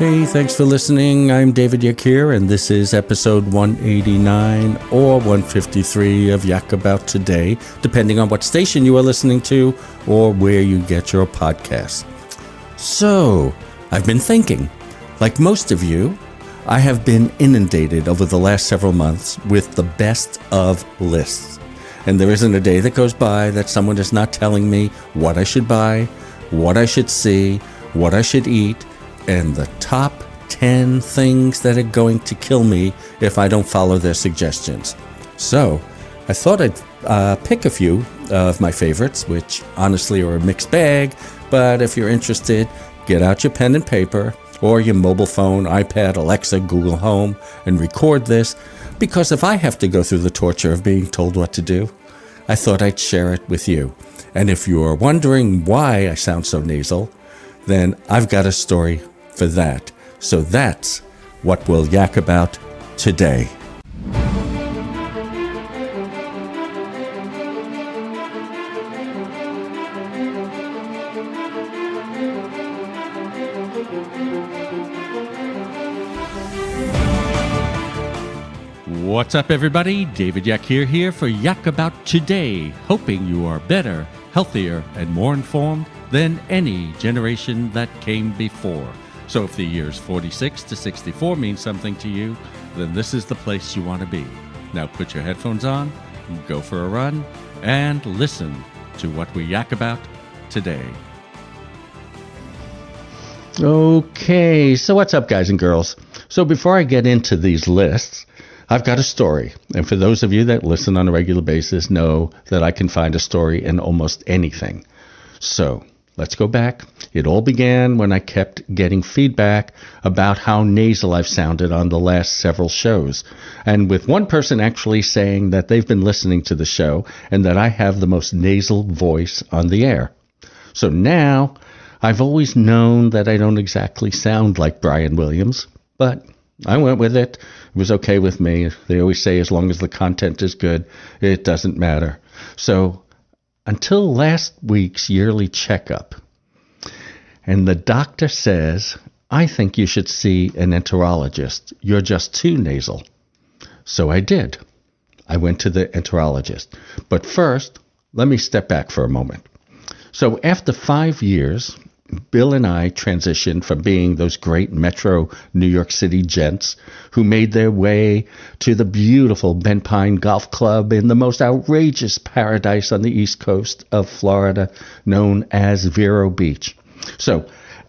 Hey, thanks for listening. I'm David Yakir, and this is episode 189 or 153 of Yak About Today, depending on what station you are listening to or where you get your podcasts. So, I've been thinking, like most of you, I have been inundated over the last several months with the best of lists. And there isn't a day that goes by that someone is not telling me what I should buy, what I should see, what I should eat, and the top 10 things that are going to kill me if I don't follow their suggestions. So, I thought I'd pick a few of my favorites, which honestly are a mixed bag, but if you're interested, get out your pen and paper, or your mobile phone, iPad, Alexa, Google Home, and record this, because if I have to go through the torture of being told what to do, I thought I'd share it with you. And if you're wondering why I sound so nasal, then I've got a story for that. So that's what we'll yak about today. What's up, everybody? David Yakir here for Yak About Today, hoping you are better, healthier, and more informed than any generation that came before. So if the years 46 to 64 mean something to you, then this is the place you want to be. Now put your headphones on, go for a run, and listen to what we yak about today. Okay, so what's up, guys and girls? So before I get into these lists, I've got a story. And for those of you that listen on a regular basis know that I can find a story in almost anything. So let's go back. It all began when I kept getting feedback about how nasal I've sounded on the last several shows. And with one person actually saying that they've been listening to the show and that I have the most nasal voice on the air. So now I've always known that I don't exactly sound like Brian Williams, but I went with it. It was okay with me. They always say as long as the content is good, it doesn't matter. So until last week's yearly checkup, and the doctor says, I think you should see an enterologist. You're just too nasal. So I did. I went to the enterologist. But first, let me step back for a moment. So after 5 years, Bill and I transitioned from being those great metro New York City gents who made their way to the beautiful Bent Pine Golf Club in the most outrageous paradise on the east coast of Florida known as Vero Beach. So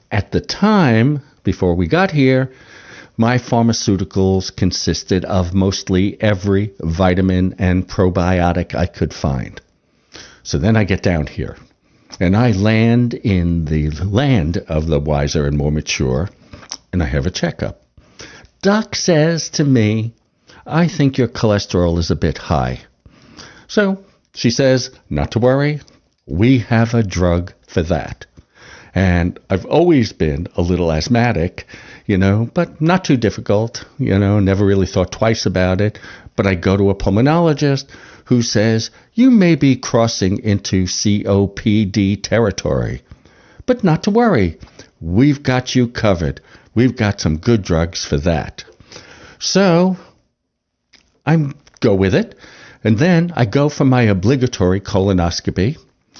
at the time, before we got here, my pharmaceuticals consisted of mostly every vitamin and probiotic I could find. So then I get down here. And I land in the land of the wiser and more mature, and I have a checkup. Doc says to me, I think your cholesterol is a bit high. So she says, not to worry, we have a drug for that. And I've always been a little asthmatic, but not too difficult, never really thought twice about it. But I go to a pulmonologist who says, you may be crossing into COPD territory. But not to worry, we've got you covered. We've got some good drugs for that. So I go with it, and then I go for my obligatory colonoscopy,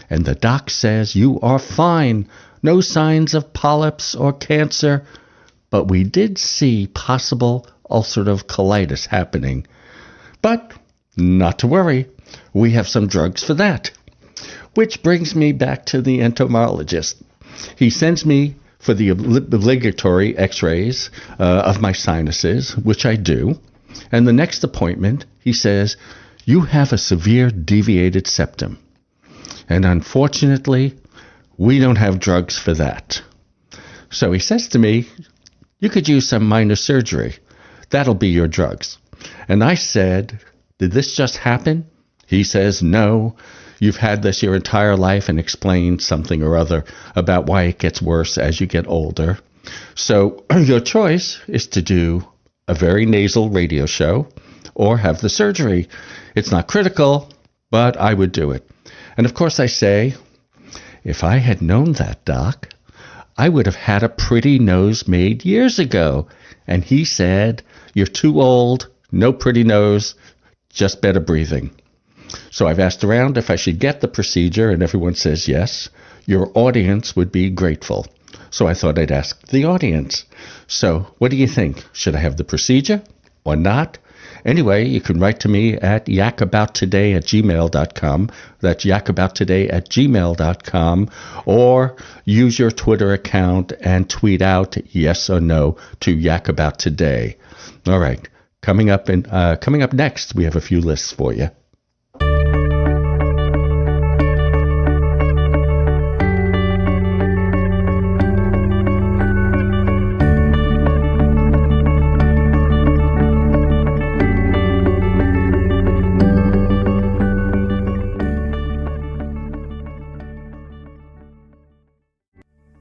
and the doc says, you are fine. No signs of polyps or cancer, but we did see possible ulcerative colitis happening. But not to worry, we have some drugs for that. Which brings me back to the entomologist. He sends me for the obligatory x-rays of my sinuses, which I do. And the next appointment, he says, you have a severe deviated septum. And unfortunately, we don't have drugs for that. So he says to me, you could use some minor surgery. That'll be your drugs. And I said, did this just happen? He says, no, you've had this your entire life, and explained something or other about why it gets worse as you get older. So your choice is to do a very nasal radio show or have the surgery. It's not critical, but I would do it. And of course I say, if I had known that, Doc, I would have had a pretty nose made years ago. And he said, you're too old, no pretty nose, just better breathing. So I've asked around if I should get the procedure, and everyone says yes. Your audience would be grateful. So I thought I'd ask the audience. So what do you think? Should I have the procedure or not? Anyway, you can write to me at yakabouttoday@gmail.com. That's yakabouttoday@gmail.com. Or use your Twitter account and tweet out yes or no to yakabouttoday. All right. Coming up next, we have a few lists for you.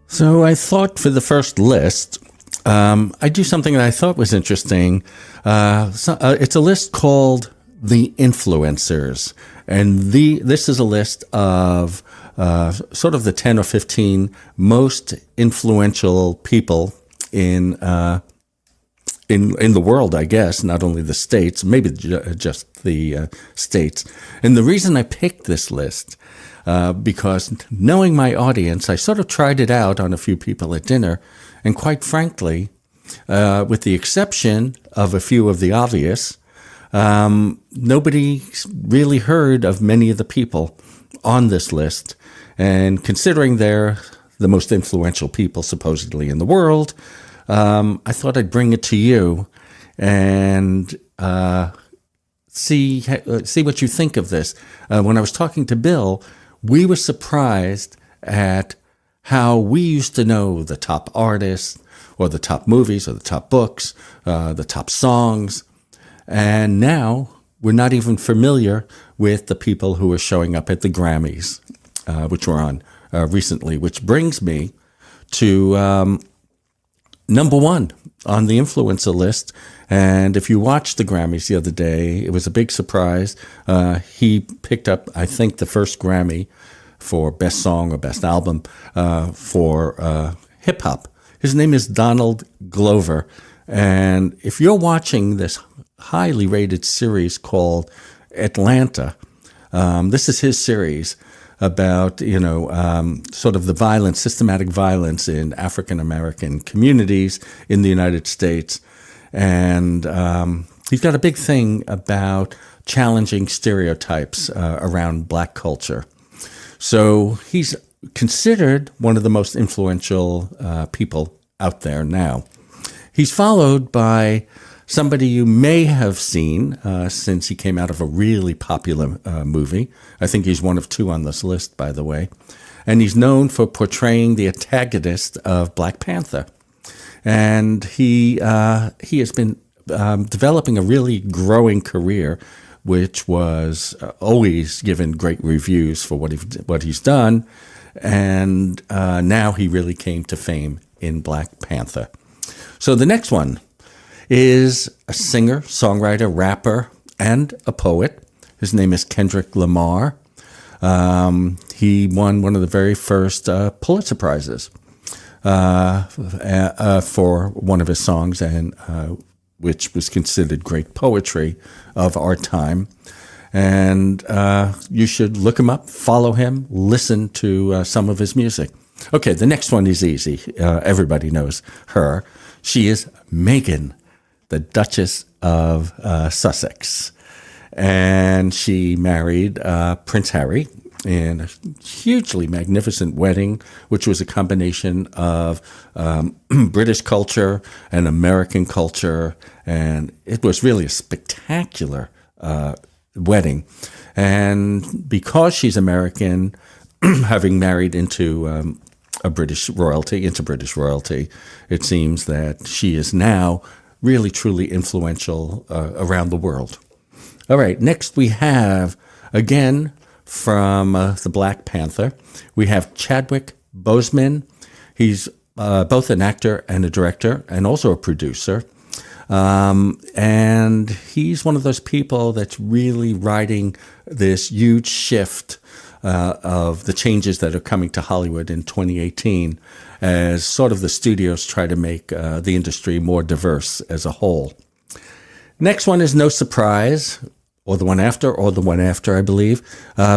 So I thought for the first list, I'd do something that I thought was interesting. It's a list called The Influencers. And this is a list of sort of the 10 or 15 most influential people in the world, I guess, not only the States, maybe just the States. And the reason I picked this list, because knowing my audience, I sort of tried it out on a few people at dinner. And quite frankly, with the exception of a few of the obvious, nobody really heard of many of the people on this list. And considering they're the most influential people supposedly in the world, I thought I'd bring it to you and see what you think of this. When I was talking to Bill, we were surprised at how we used to know the top artists or the top movies or the top books, the top songs. And now we're not even familiar with the people who are showing up at the Grammys, which were on recently, which brings me to number one on the influencer list. And if you watched the Grammys the other day, it was a big surprise. He picked up, I think, the first Grammy for Best Song or Best Album for hip-hop. His name is Donald Glover. And if you're watching this highly rated series called Atlanta, this is his series about, sort of the violence, systematic violence in African-American communities in the United States. And he's got a big thing about challenging stereotypes around black culture. So he's considered one of the most influential people out there now. He's followed by somebody you may have seen since he came out of a really popular movie. I think he's one of two on this list, by the way. And he's known for portraying the antagonist of Black Panther. And he has been developing a really growing career, which was always given great reviews for what he's done. And now he really came to fame in Black Panther. So the next one is a singer, songwriter, rapper, and a poet. His name is Kendrick Lamar. He won one of the very first Pulitzer Prizes for one of his songs, and which was considered great poetry of our time. And you should look him up, follow him, listen to some of his music. Okay, the next one is easy. Everybody knows her. She is Meghan, the Duchess of Sussex. And she married Prince Harry in a hugely magnificent wedding, which was a combination of British culture and American culture. And it was really a spectacular wedding. And because she's American, having married into British royalty, it seems that she is now really, truly influential around the world. All right, next we have, again, from the Black Panther, we have Chadwick Boseman. He's both an actor and a director and also a producer. And he's one of those people that's really riding this huge shift of the changes that are coming to Hollywood in 2018. as sort of the studios try to make the industry more diverse as a whole. Next one is no surprise, or the one after, I believe.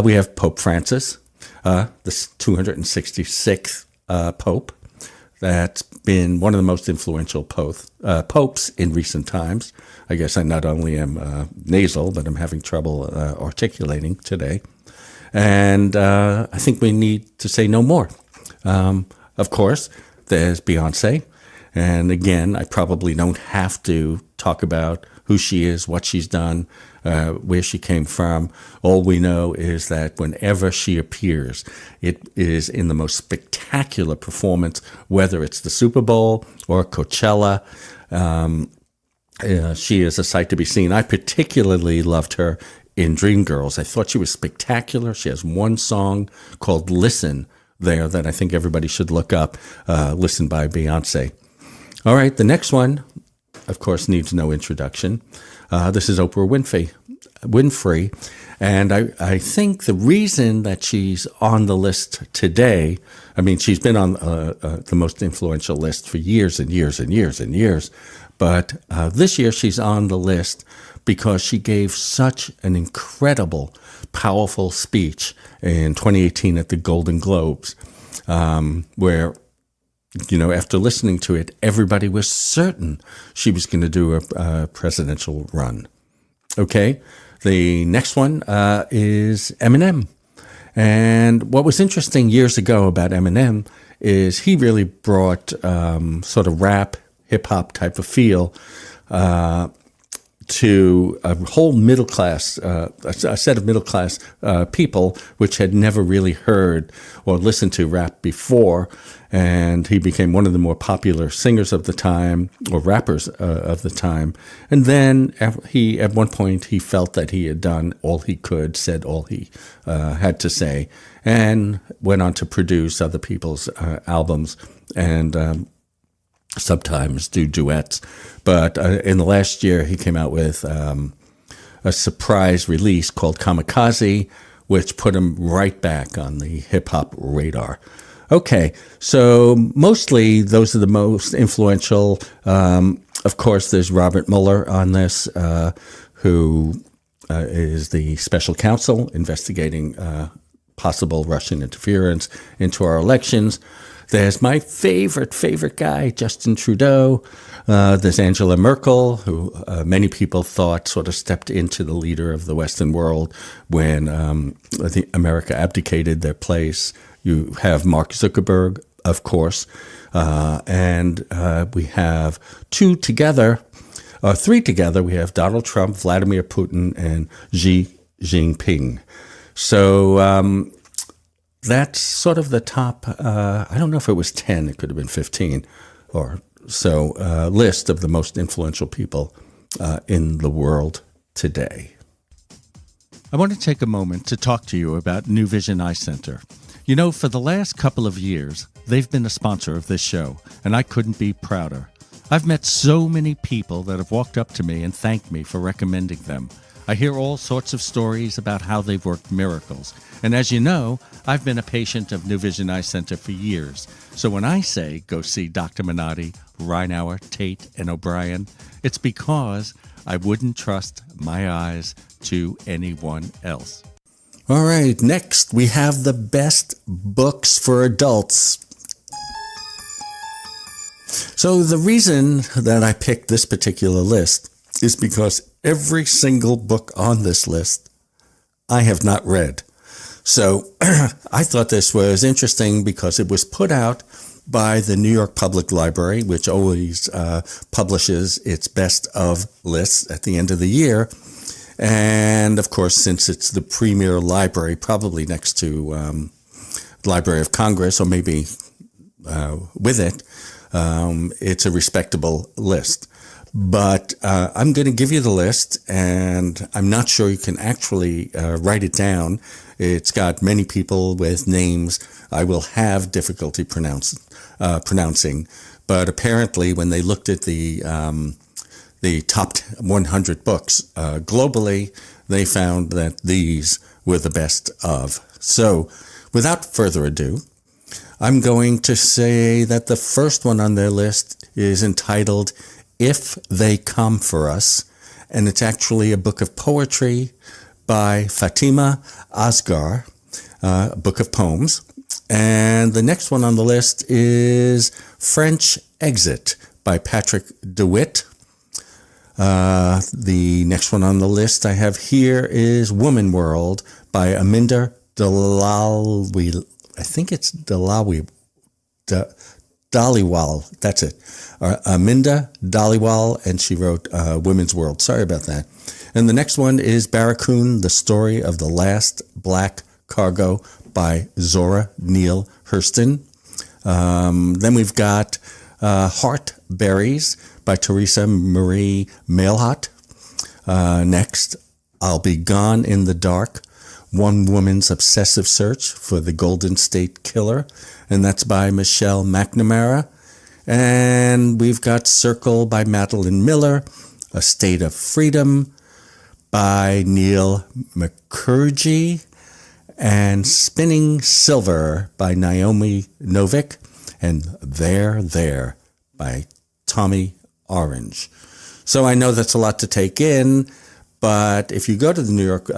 We have Pope Francis, the 266th Pope. That's been one of the most influential popes in recent times. I guess I not only am nasal, but I'm having trouble articulating today. And I think we need to say no more. Of course, there's Beyonce. And again, I probably don't have to talk about who she is, what she's done, where she came from. All we know is that whenever she appears, it is in the most spectacular performance, whether it's the Super Bowl or Coachella. She is a sight to be seen. I particularly loved her in Dreamgirls. I thought she was spectacular. She has one song called Listen there that I think everybody should look up, Listen by Beyonce. All right, the next one, of course, needs no introduction. This is Oprah Wiinfrey. And I think the reason that she's on the list today, I mean, she's been on the most influential list for years and years and years and years. But this year she's on the list because she gave such an incredible, powerful speech in 2018 at the Golden Globes, where, you know, after listening to it, everybody was certain she was going to do a presidential run. Okay, the next one is Eminem. And what was interesting years ago about Eminem is he really brought sort of rap, hip-hop type of feel to a whole middle class, a set of middle class people which had never really heard or listened to rap before. And he became one of the more popular singers of the time, or rappers of the time. And then at one point, he felt that he had done all he could, said all he had to say, and went on to produce other people's albums and sometimes do duets. But in the last year, he came out with a surprise release called Kamikaze, which put him right back on the hip-hop radar. Okay, so mostly those are the most influential. Of course, there's Robert Mueller on this, who is the special counsel investigating possible Russian interference into our elections. There's my favorite guy, Justin Trudeau. There's Angela Merkel, who many people thought sort of stepped into the leader of the Western world when I think America abdicated their place. You have Mark Zuckerbert, of course, and we have three together. We have Donald Trump, Vladimir Putin, and Xi Jinping. So that's sort of the top, I don't know if it was 10, it could have been 15 or so, list of the most influential people in the world today. I want to take a moment to talk to you about New Vision Eye Center. You know, for the last couple of years, they've been a sponsor of this show, and I couldn't be prouder. I've met so many people that have walked up to me and thanked me for recommending them. I hear all sorts of stories about how they've worked miracles. And as you know, I've been a patient of New Vision Eye Center for years. So when I say go see Dr. Minotti, Reinauer, Tate, and O'Brien, it's because I wouldn't trust my eyes to anyone else. All right, next we have the best books for adults. So the reason that I picked this particular list is because every single book on this list I have not read. So I thought this was interesting because it was put out by the New York Public Library, which always publishes its best of lists at the end of the year. And of course, since it's the premier library, probably next to the Library of Congress, or maybe with it, it's a respectable list. But I'm going to give you the list, and I'm not sure you can actually write it down. It's got many people with names I will have difficulty pronouncing. But apparently, when they looked at the top 100 books globally, they found that these were the best of. So, without further ado, I'm going to say that the first one on their list is entitled If They Come For Us, and it's actually a book of poetry by Fatima Asghar, a book of poems. And the next one on the list is French Exit by Patrick DeWitt. The next one on the list I have here is Woman World by Aminda Dhaliwal. I think it's Dhaliwal. That's it. Aminda Dhaliwal, and she wrote Women's World. Sorry about that. And the next one is Barracoon, The Story of the Last Black Cargo by Zora Neale Hurston. Then we've got Heart Berries by Teresa Marie Mailhot. Next, I'll Be Gone in the Dark, One Woman's Obsessive Search for the Golden State Killer, and that's by Michelle McNamara. And we've got Circle by Madeline Miller, A State of Freedom by Neil Mukherjee, and Spinning Silver by Naomi Novik, and There by Tommy Orange. So I know that's a lot to take in, but if you go to the New York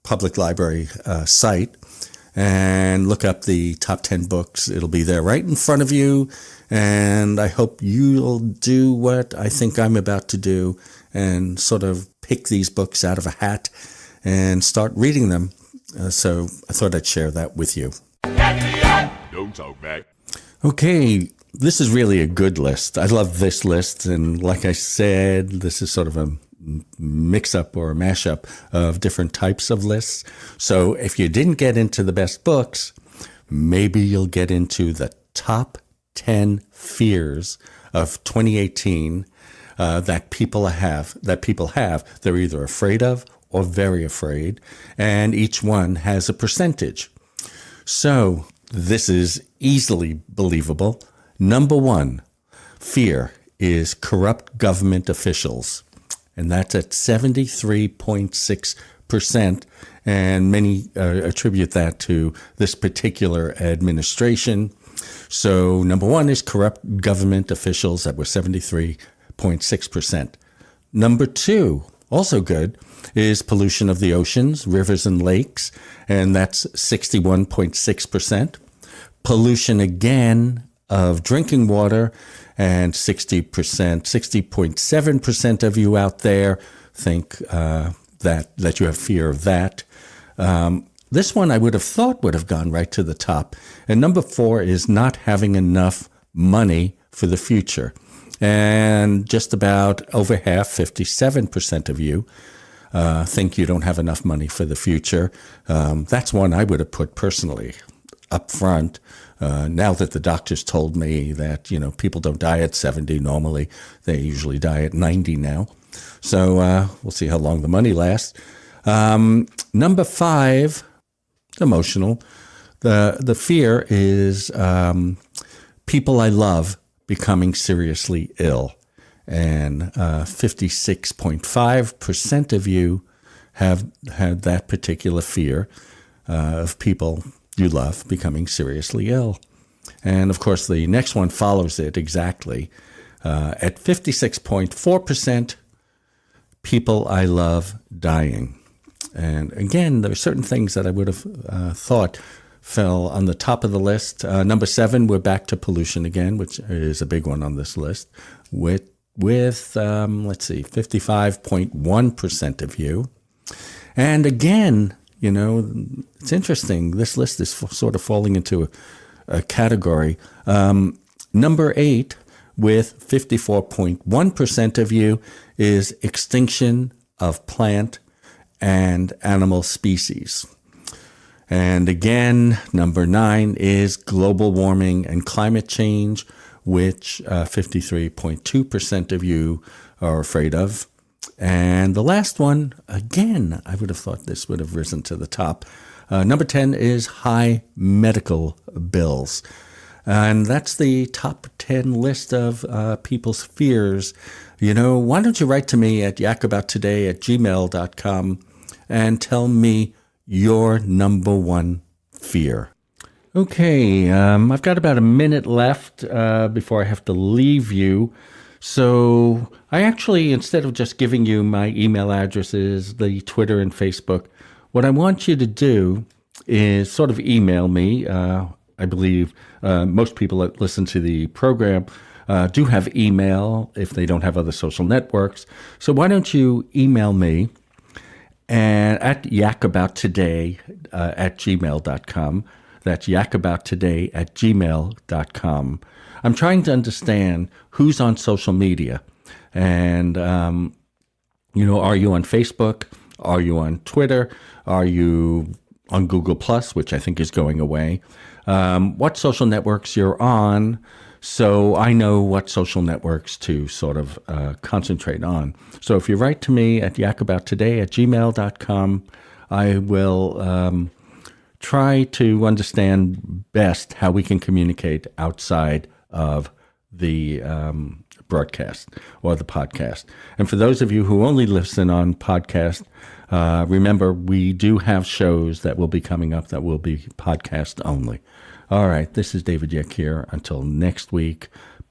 Public Library site and look up the top 10 books, it'll be there right in front of you, and I hope you'll do what I think I'm about to do and sort of pick these books out of a hat and start reading them. So I thought I'd share that with you. Don't talk back. Okay, this is really a good list. I love this list. And like I said, this is sort of a mix-up or a mashup of different types of lists. So if you didn't get into the best books, maybe you'll get into the top 10 fears of 2018 that people have. They're either afraid of or very afraid, and each one has a percentage. So this is easily believable. Number one, fear is corrupt government officials, and that's at 73.6%, and many attribute that to this particular administration. So number one is corrupt government officials, that was 73.6%. Number two, also good, is pollution of the oceans, rivers, and lakes, and that's 61.6%. Pollution again of drinking water, and 60.7% of you out there think that you have fear of that. This one I would have thought would have gone right to the top. And number four is not having enough money for the future. And just about over half, 57% of you, think you don't have enough money for the future. That's one I would have put personally up front. Now that the doctors told me that, people don't die at 70 normally, they usually die at 90 now. So we'll see how long the money lasts. Number five, emotional. The fear is people I love becoming seriously ill. And 56.5% of you have had that particular fear of people you love becoming seriously ill. And of course, the next one follows it exactly. At 56.4%, people I love dying. And again, there are certain things that I would have thought fell on the top of the list. Number seven, we're back to pollution again, which is a big one on this list, with 55.1% of you. And again, it's interesting. This list is sort of falling into a category. Number eight, with 54.1% of you, is extinction of plant and animal species. And again, number nine is global warming and climate change, which 53.2% of you are afraid of. And the last one, again, I would have thought this would have risen to the top. Number 10 is high medical bills. And that's the top 10 list of people's fears. Why don't you write to me at yakabouttoday@gmail.com and tell me your number one fear. Okay, I've got about a minute left before I have to leave you. So I actually, instead of just giving you my email addresses, the Twitter and Facebook, what I want you to do is sort of email me. I believe most people that listen to the program do have email if they don't have other social networks. So why don't you email me and at yakabouttoday at gmail.com. That's yakabouttoday at gmail.com. I'm trying to understand who's on social media. And, are you on Facebook? Are you on Twitter? Are you on Google Plus, which I think is going away? What social networks you're on, so I know what social networks to sort of concentrate on. So if you write to me at yakabouttoday at gmail.com, I will try to understand best how we can communicate outside of the broadcast or the podcast. And for those of you who only listen on podcast, remember, we do have shows that will be coming up that will be podcast only. All right, this is David Yeck here. Until next week,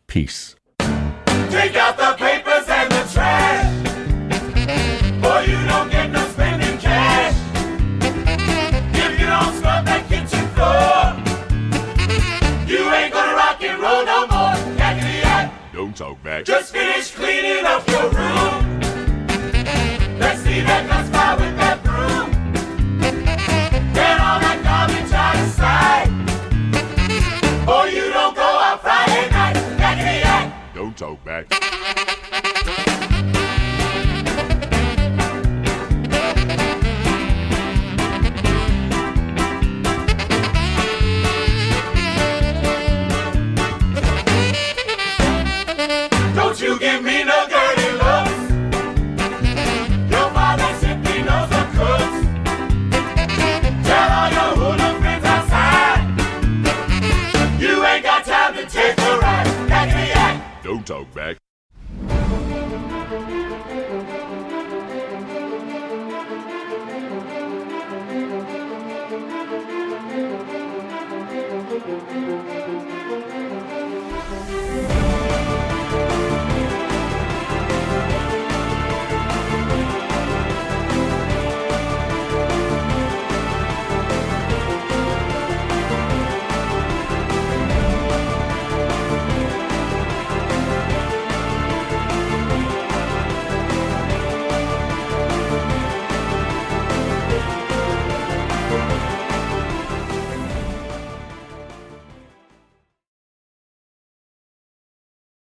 peace. Take out